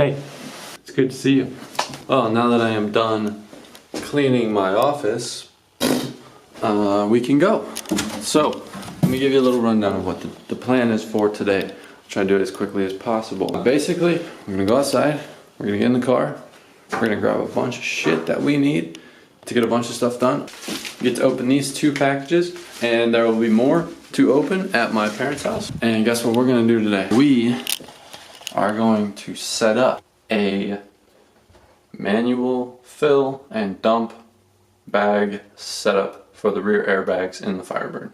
Hey, it's good to see you. Well, now that I am done cleaning my office, we can go. So, let me give you a little rundown of what the plan is for today. I'll try to do it as quickly as possible. Basically, we're gonna go outside, we're gonna get in the car, we're gonna grab a bunch of shit that we need to get a bunch of stuff done. We get to open these 2 packages, and there will be more to open at my parents' house. And guess what we're gonna do today? We are going to set up a manual fill and dump bag setup for the rear airbags in the Firebird.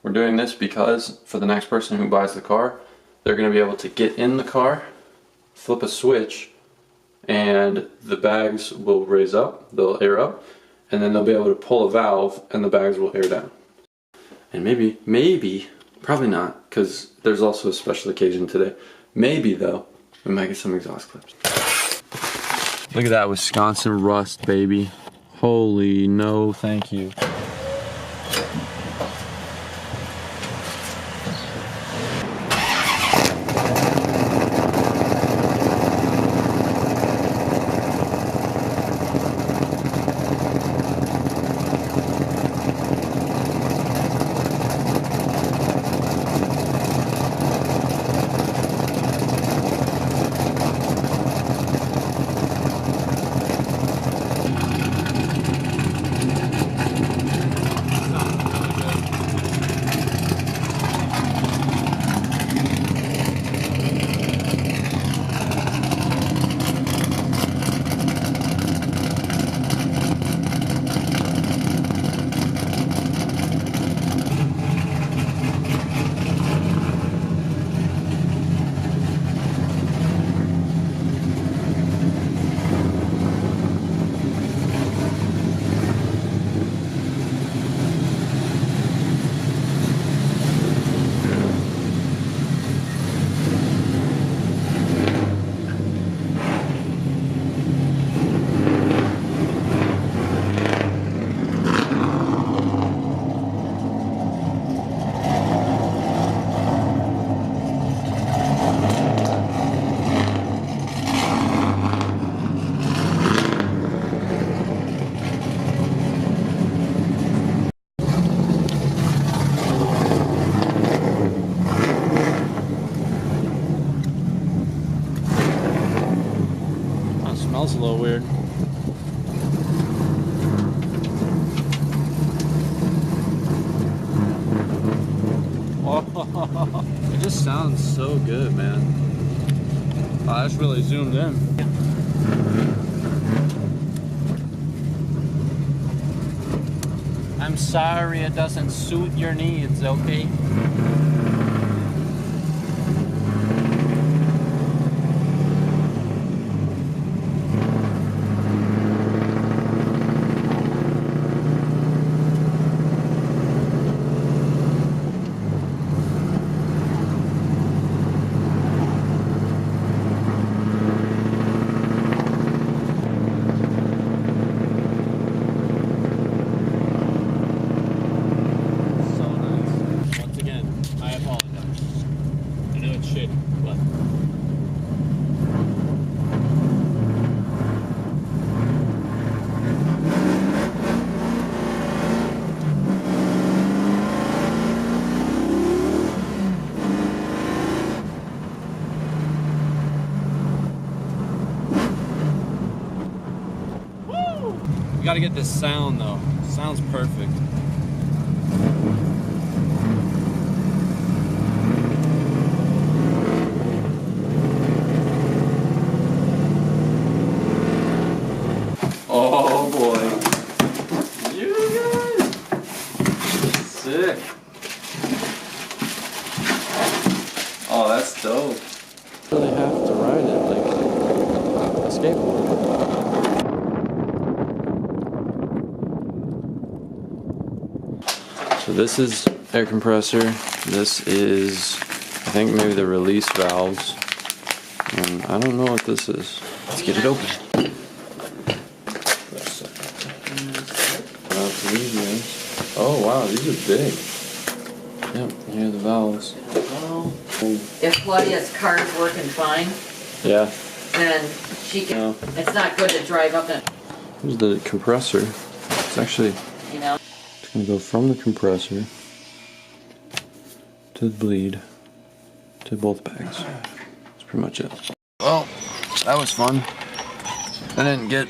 We're doing this because for the next person who buys the car, they're going to be able to get in the car, flip a switch, and the bags will raise up, they'll air up, and then they'll be able to pull a valve and the bags will air down. And maybe, probably not, because there's also a special occasion today. Maybe though, we might get some exhaust clips. Look at that Wisconsin rust, baby. Holy no, thank you. Smells a little weird. Oh, it just sounds so good, man. Wow, that's really zoomed in. I'm sorry it doesn't suit your needs, okay? You gotta get this sound though. Sounds perfect. Oh boy. You guys. Sick. Oh, that's dope. You really have to ride it like a skateboard. So this is air compressor. This is, I think, maybe the release valves. And I don't know what this is. Let's get it open. Oh wow, these are big. Yep, here are the valves. If Claudia's car is working fine, Yeah. And she can, it's not good to drive up and, Here's the compressor. It's actually, you know. it's going to go from the compressor to the bleed to both bags. That's pretty much it. Well, that was fun. I didn't get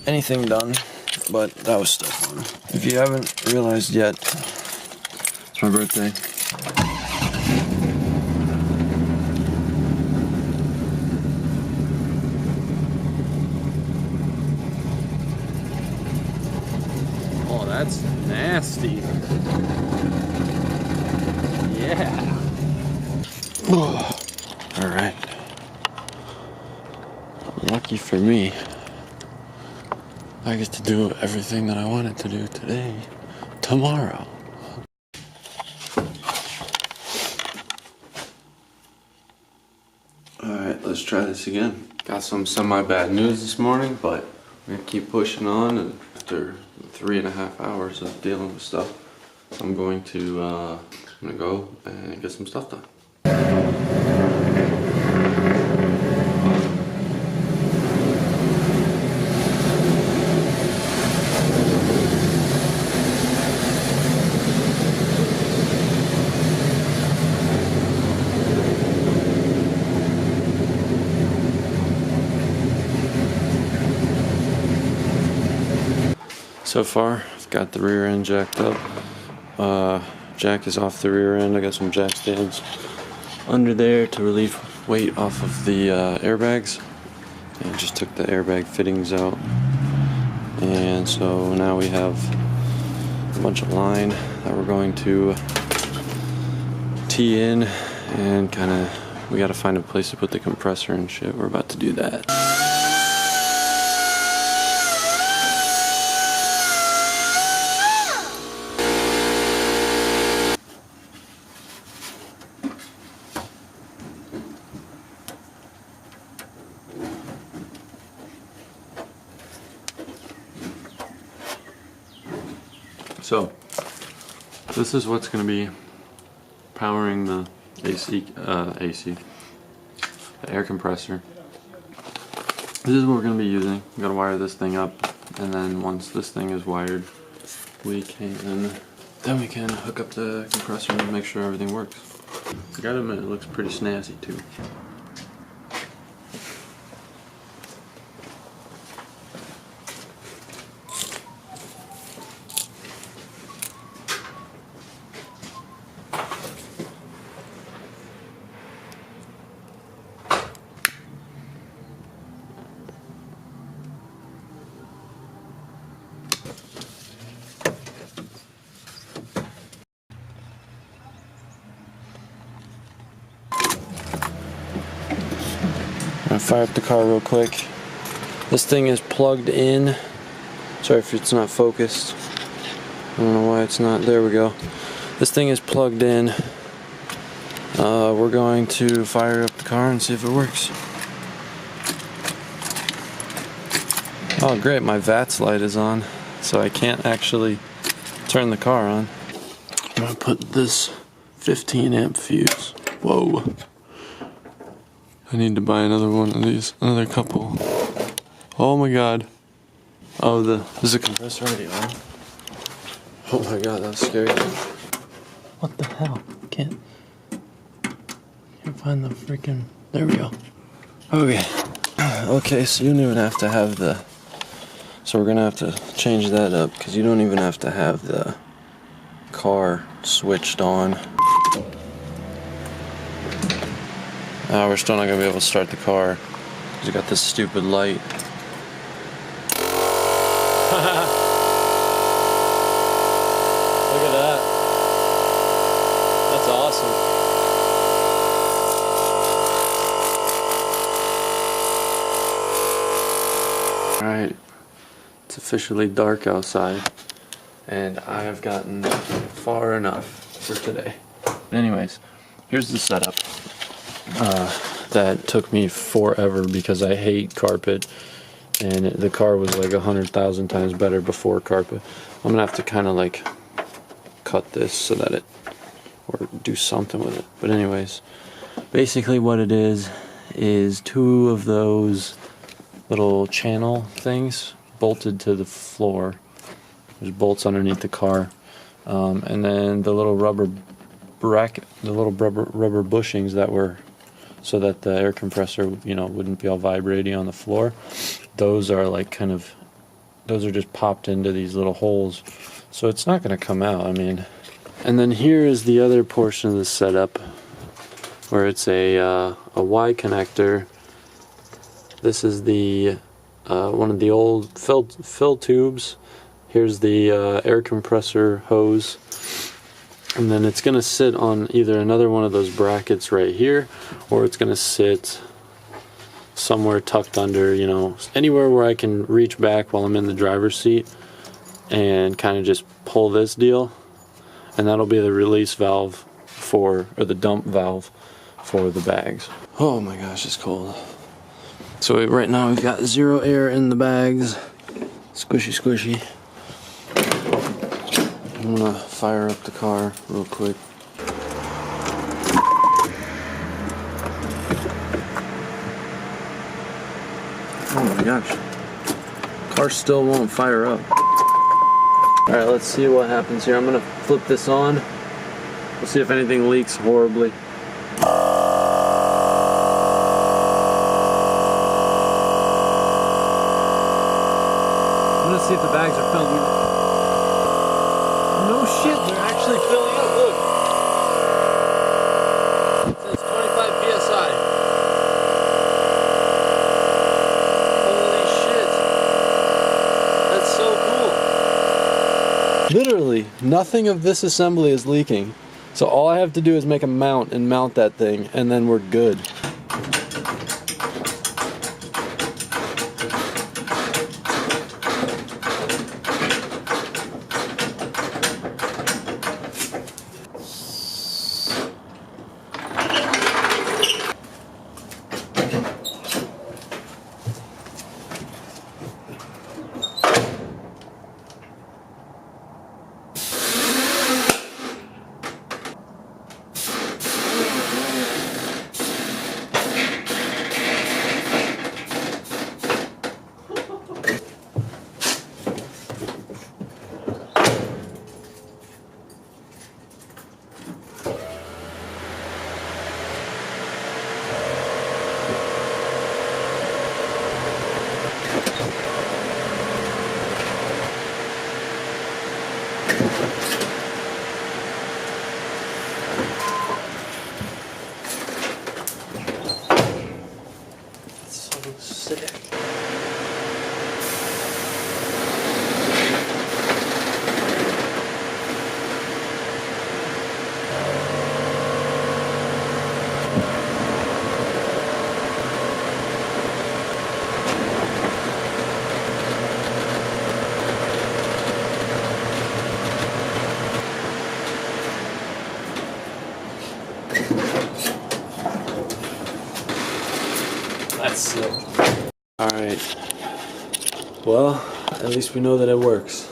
anything done, but that was still fun. If you haven't realized yet, it's my birthday. Oh, that's nasty. Yeah. All right. Lucky for me, I get to do everything that I wanted to do today, tomorrow. Alright, let's try this again. Got some semi-bad news this morning, but we're gonna keep pushing on, and after 3.5 hours of dealing with stuff, I'm going to I'm gonna go and get some stuff done. So far, I've got the rear end jacked up. Jack is off the rear end. I got some jack stands under there to relieve weight off of the airbags. And just took the airbag fittings out. And so now we have a bunch of line that we're going to tee in, and kind of, we got to find a place to put the compressor and shit. We're about to do that. So, this is what's going to be powering the AC, the air compressor. This is what we're going to be using. We're going to wire this thing up, and then once this thing is wired, we can hook up the compressor and make sure everything works. I gotta admit, it looks pretty snazzy too. I'm gonna fire up the car real quick. This thing is plugged in. Sorry if it's not focused. I don't know why it's not. There we go. This thing is plugged in. We're going to fire up the car and see if it works. Oh great, my VATS light is on, so I can't actually turn the car on. I'm gonna put this 15 amp fuse. Whoa. I need to buy another one of these, another couple. Oh my god. Oh, is the compressor already on? Oh my god, that's scary. What the hell? Can't find the freaking, there we go. Okay. Okay, so you don't even have to have so we're gonna have to change that up, because you don't even have to have the car switched on. We're still not gonna be able to start the car because we got this stupid light. Look at that. That's awesome. Alright, it's officially dark outside, and I have gotten far enough for today. But anyways, here's the setup. That took me forever because I hate carpet, and the car was like 100,000 times better before carpet. I'm gonna have to kind of like cut this so that or do something with it. But anyways, basically what it is is 2 of those little channel things bolted to the floor. There's bolts underneath the car, and then the little rubber bracket, the little rubber bushings that were so that the air compressor, you know, wouldn't be all vibrating on the floor. Those are like kind of, those are just popped into these little holes, so it's not going to come out. I mean, and then here is the other portion of the setup, where it's a Y connector. This is the one of the old fill tubes. Here's the air compressor hose, and then it's going to sit on either another one of those brackets right here, or it's going to sit somewhere tucked under, you know, anywhere where I can reach back while I'm in the driver's seat and kind of just pull this deal, and that'll be the release valve for, or the dump valve for the bags. Oh my gosh, it's cold. So right now we've got 0 air in the bags. Squishy, squishy. I'm gonna fire up the car real quick. Oh my gosh. Car still won't fire up. Alright, let's see what happens here. I'm gonna flip this on. We'll see if anything leaks horribly. I'm gonna see if the bags are filled. No shit, they're actually filling up. Look. It says 25 psi. Holy shit. That's so cool. Literally, nothing of this assembly is leaking. So all I have to do is make a mount and mount that thing, and then we're good. Sick. That's sick. Alright. Well, at least we know that it works.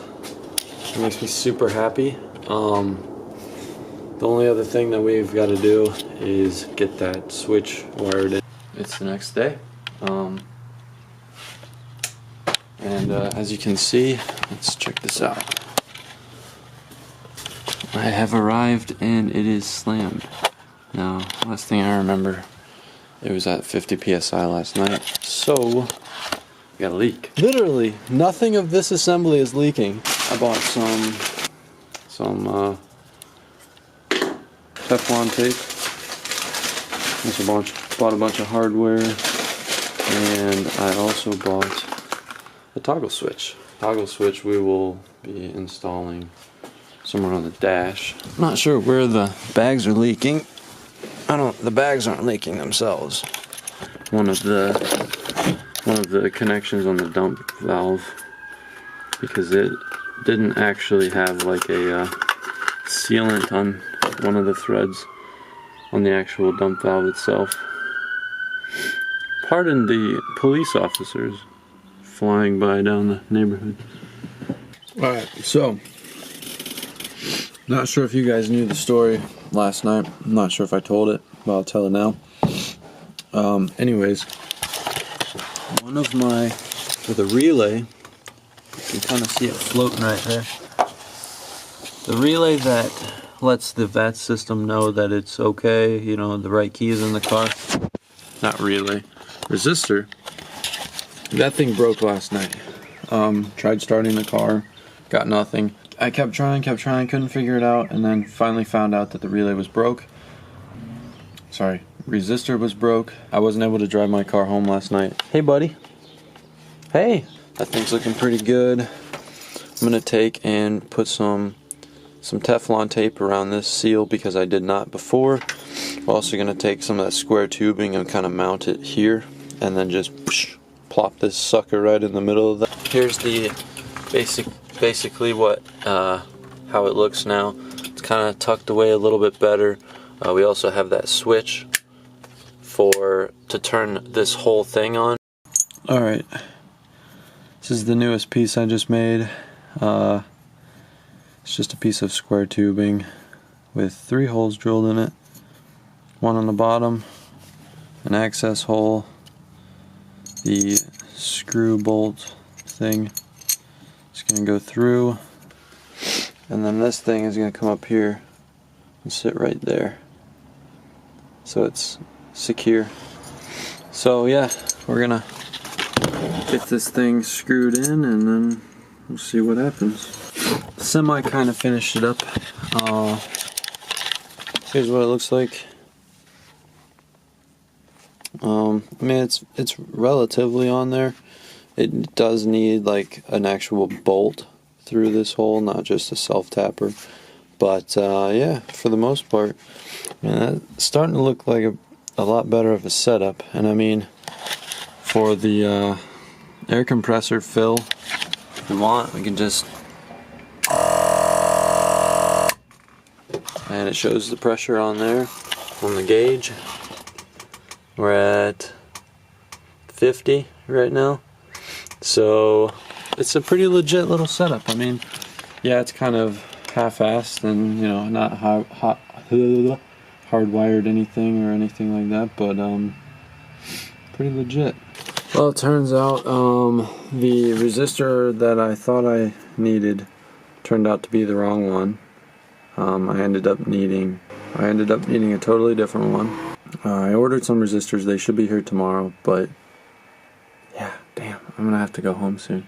It makes me super happy. The only other thing that we've got to do is get that switch wired in. It's the next day. As you can see, let's check this out. I have arrived and it is slammed. Now, last thing I remember, it was at 50 psi last night, so we got a leak. Literally, nothing of this assembly is leaking. I bought some Teflon tape. Bought a bunch of hardware, and I also bought a toggle switch. Toggle switch we will be installing somewhere on the dash. I'm not sure where the bags are leaking. The bags aren't leaking themselves. One of the connections on the dump valve, because it didn't actually have like a sealant on one of the threads on the actual dump valve itself. Pardon the police officers flying by down the neighborhood. Alright, so not sure if you guys knew the story last night. I'm not sure if I told it, but I'll tell it now. Anyways, one of my, with a relay, you can kind of see it floating right there. The relay that lets the VAT system know that it's okay, you know, the right key is in the car. Not relay, resistor. That thing broke last night. Tried starting the car, got nothing. I kept trying, couldn't figure it out, and then finally found out that the relay was broke. Sorry, resistor was broke. I wasn't able to drive my car home last night. Hey buddy. Hey, that thing's looking pretty good. I'm gonna take and put some Teflon tape around this seal because I did not before. We're also gonna take some of that square tubing and kind of mount it here, and then just plop this sucker right in the middle of that. Here's the basically what how it looks now. It's kind of tucked away a little bit better. We also have that switch to turn this whole thing on. Alright, this is the newest piece I just made. It's just a piece of square tubing with 3 holes drilled in it. One on the bottom, an access hole, the screw bolt thing. It's going to go through, and then this thing is going to come up here and sit right there. So it's secure. So yeah, we're going to get this thing screwed in and then we'll see what happens. Semi kind of finished it up. Here's what it looks like. I mean, it's relatively on there. It does need like an actual bolt through this hole, not just a self-tapper. But yeah, for the most part, man, that's starting to look like a lot better of a setup. And I mean, for the air compressor fill, if we want, we can just, and it shows the pressure on there on the gauge. We're at 50 right now, so it's a pretty legit little setup. I mean, yeah, it's kind of half-assed and, you know, not hardwired anything or anything like that, but pretty legit. Well, it turns out the resistor that I thought I needed turned out to be the wrong one. I ended up needing a totally different one. I ordered some resistors. They should be here tomorrow, but yeah, damn, I'm gonna have to go home soon.